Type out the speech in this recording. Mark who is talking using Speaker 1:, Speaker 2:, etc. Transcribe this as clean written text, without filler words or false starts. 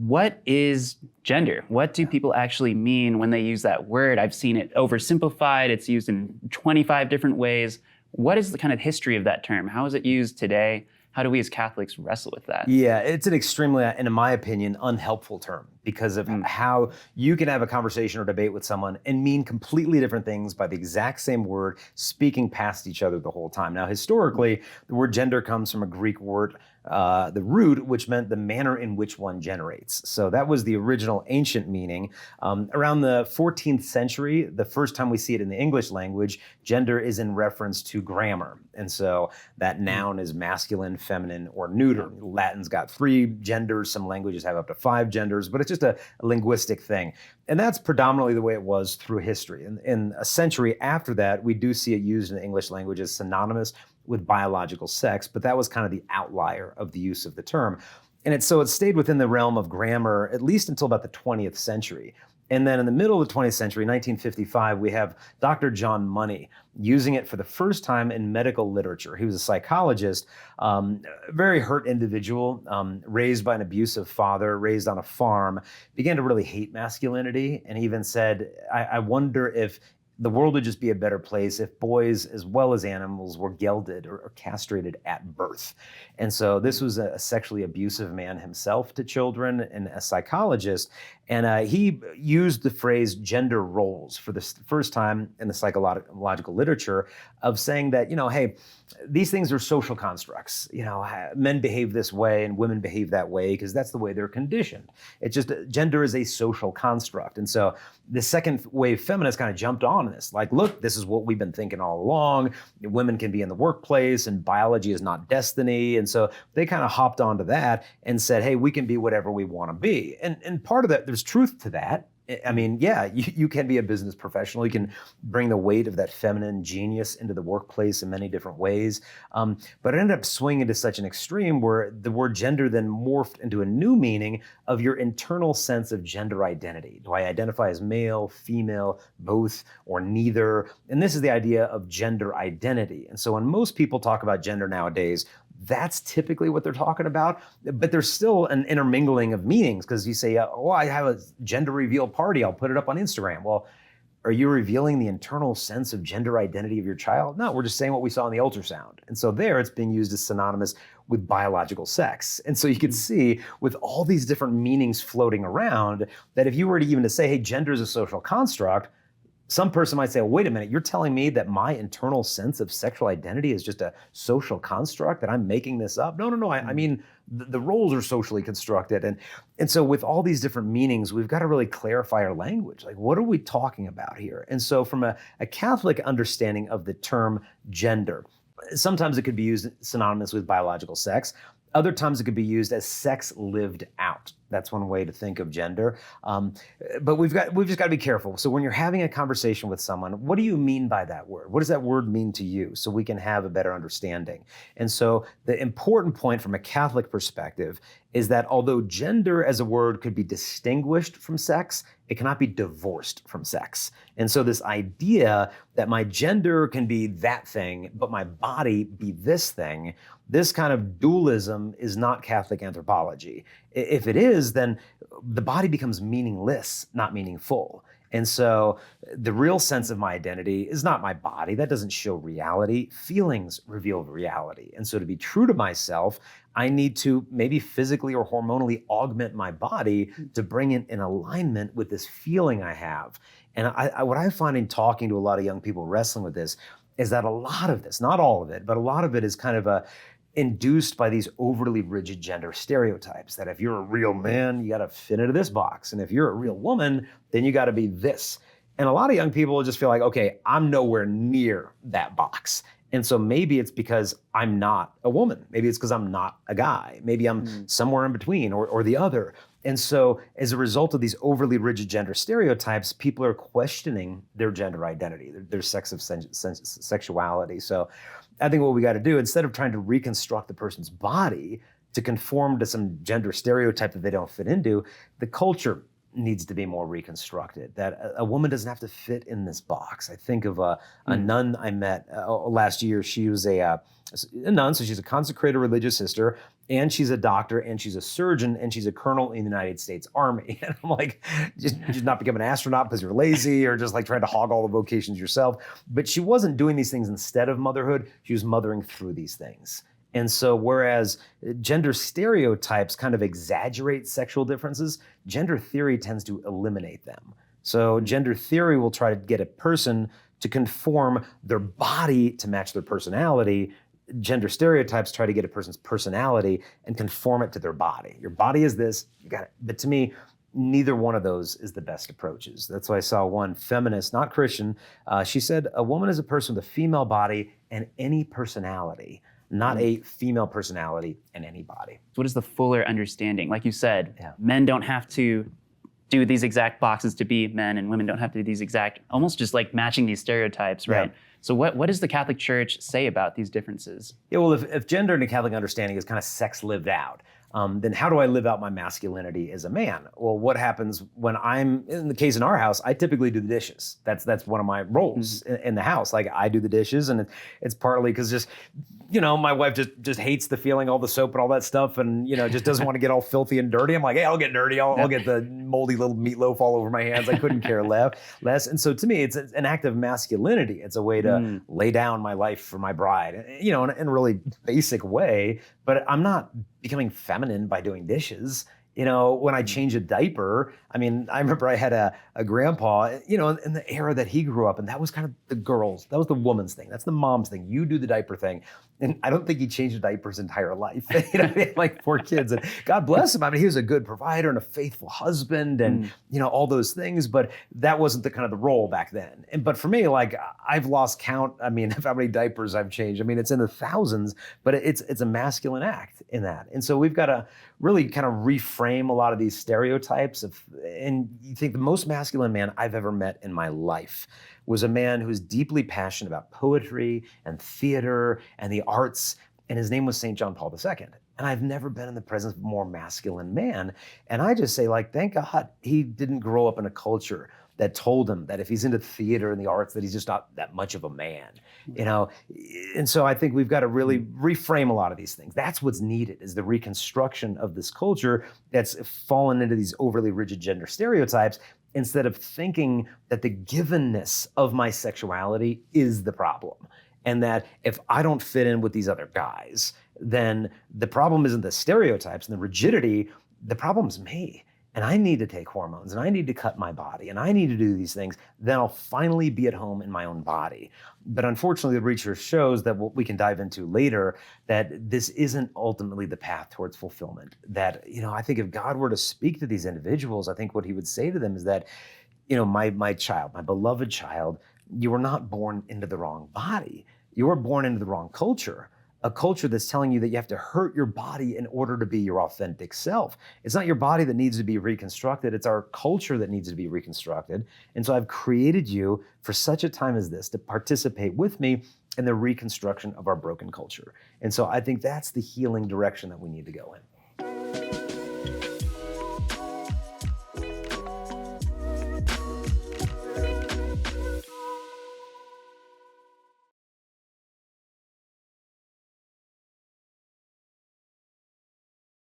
Speaker 1: what is gender? What do people actually mean when they use that word? I've seen it oversimplified. It's used in 25 different ways. What is the kind of history of that term? How is it used today? How do we as Catholics wrestle with that?
Speaker 2: Yeah, it's an extremely, and in my opinion, unhelpful term because of how you can have a conversation or debate with someone and mean completely different things by the exact same word, speaking past each other the whole time. Now, historically, the word gender comes from a Greek word, the root, which meant the manner in which one generates. So that was the original ancient meaning. Around the 14th century, the first time we see it in the English language, gender is in reference to grammar. And so that noun is masculine, feminine, or neuter. Latin's got 3 genders. Some languages have up to 5 genders, but it's just a linguistic thing. And that's predominantly the way it was through history. In a century after that, we do see it used in the English language as synonymous with biological sex, but that was kind of the outlier of the use of the term. And it stayed within the realm of grammar at least until about the 20th century. And then in the middle of the 20th century, 1955, we have Dr. John Money using it for the first time in medical literature. He was a psychologist, very hurt individual, raised by an abusive father, raised on a farm, began to really hate masculinity, and even said, I wonder if the world would just be a better place if boys as well as animals were gelded or castrated at birth. And so this was a sexually abusive man himself to children and a psychologist. And he used the phrase gender roles for the first time in the psychological literature of saying that, hey, these things are social constructs. Men behave this way and women behave that way because that's the way they're conditioned. It's just gender is a social construct. And so the second wave feminists kind of jumped on this. Like, look, this is what we've been thinking all along. Women can be in the workplace and biology is not destiny. And so they kind of hopped onto that and said, hey, we can be whatever we want to be. And part of that, there's truth to that. I mean, yeah, you can be a business professional. You can bring the weight of that feminine genius into the workplace in many different ways. But it ended up swinging to such an extreme where the word gender then morphed into a new meaning of your internal sense of gender identity. Do I identify as male, female, both, or neither? And this is the idea of gender identity. And so when most people talk about gender nowadays, that's typically what they're talking about, but there's still an intermingling of meanings because you say, oh, I have a gender reveal party, I'll put it up on Instagram. Well, are you revealing the internal sense of gender identity of your child? No, we're just saying what we saw in the ultrasound. And so there it's being used as synonymous with biological sex. And so you can see with all these different meanings floating around that if you were to even to say, hey, gender is a social construct, some person might say, well, wait a minute, you're telling me that my internal sense of sexual identity is just a social construct, that I'm making this up? No. I mean, the roles are socially constructed. And so with all these different meanings, we've got to really clarify our language. Like, what are we talking about here? And so from a Catholic understanding of the term gender, sometimes it could be used synonymous with biological sex. Other times it could be used as sex lived out. That's one way to think of gender. But we've just got to be careful. So when you're having a conversation with someone, what do you mean by that word? What does that word mean to you? So we can have a better understanding. And so the important point from a Catholic perspective is that although gender as a word could be distinguished from sex, it cannot be divorced from sex. And so this idea that my gender can be that thing, but my body be this thing, this kind of dualism is not Catholic anthropology. If it is, then the body becomes meaningless, not meaningful. And so the real sense of my identity is not my body. That doesn't show reality. Feelings reveal reality. And so to be true to myself, I need to maybe physically or hormonally augment my body to bring it in alignment with this feeling I have. And what I find in talking to a lot of young people wrestling with this is that a lot of this, not all of it, but a lot of it is kind of induced by these overly rigid gender stereotypes that if you're a real man, you got to fit into this box. And if you're a real woman, then you got to be this. And a lot of young people will just feel like, okay, I'm nowhere near that box. And so maybe it's because I'm not a woman. Maybe it's because I'm not a guy. Maybe I'm somewhere in between or the other. And so as a result of these overly rigid gender stereotypes, people are questioning their gender identity, their sexuality. So I think what we got to do, instead of trying to reconstruct the person's body to conform to some gender stereotype that they don't fit into, the culture needs to be more reconstructed, that a woman doesn't have to fit in this box. I think of a nun I met last year. She was a nun, so she's a consecrated religious sister, and she's a doctor, and she's a surgeon, and she's a colonel in the United States Army. And I'm like, just not become an astronaut because you're lazy, or just like trying to hog all the vocations yourself. But she wasn't doing these things instead of motherhood. She was mothering through these things. And so whereas gender stereotypes kind of exaggerate sexual differences, gender theory tends to eliminate them. So gender theory will try to get a person to conform their body to match their personality. Gender stereotypes try to get a person's personality and conform it to their body. Your body is this, you got it. But to me, neither one of those is the best approaches. That's why I saw one feminist, not Christian, she said, a woman is a person with a female body and any personality, not a female personality and any body.
Speaker 1: What is the fuller understanding? Like you said, men don't have to do these exact boxes to be men, and women don't have to do these exact, almost just like matching these stereotypes, right? Yeah. So what does the Catholic Church say about these differences?
Speaker 2: Yeah, well, if gender in a Catholic understanding is kind of sex lived out, then how do I live out my masculinity as a man? Well, what happens when I'm, in the case in our house, I typically do the dishes. That's one of my roles in the house. Like I do the dishes, and it's partly because just, my wife just hates the feeling, all the soap and all that stuff, and just doesn't want to get all filthy and dirty. I'm like, hey, I'll get dirty. I'll get the moldy little meatloaf all over my hands. I couldn't care less. And so to me, it's an act of masculinity. It's a way to lay down my life for my bride, in a really basic way. But I'm not becoming feminine by doing dishes. When I change a diaper, I remember I had a grandpa, in the era that he grew up, and that was kind of the girls, that was the woman's thing. That's the mom's thing. You do the diaper thing. And I don't think he changed a diaper his entire life. Like 4 kids. And God bless him. he was a good provider and a faithful husband and, all those things. But that wasn't the kind of the role back then. But for me, like I've lost count, of how many diapers I've changed. It's in the thousands, but it's a masculine act in that. And so we've got to really kind of reframe a lot of these stereotypes and you think the most masculine man I've ever met in my life was a man who was deeply passionate about poetry and theater and the arts, and his name was St. John Paul II. And I've never been in the presence of a more masculine man. And I just say, thank God he didn't grow up in a culture that told him that if he's into theater and the arts, that he's just not that much of a man, And so I think we've got to really reframe a lot of these things. That's what's needed, is the reconstruction of this culture that's fallen into these overly rigid gender stereotypes, instead of thinking that the givenness of my sexuality is the problem. And that if I don't fit in with these other guys, then the problem isn't the stereotypes and the rigidity, the problem's me. And I need to take hormones, and I need to cut my body, and I need to do these things. Then I'll finally be at home in my own body. But unfortunately, the research shows that what we can dive into later, that this isn't ultimately the path towards fulfillment. That, I think if God were to speak to these individuals, I think what he would say to them is that, my child, my beloved child, you were not born into the wrong body. You were born into the wrong culture. A culture that's telling you that you have to hurt your body in order to be your authentic self. It's not your body that needs to be reconstructed. It's our culture that needs to be reconstructed. And so I've created you for such a time as this to participate with me in the reconstruction of our broken culture. And so I think that's the healing direction that we need to go in.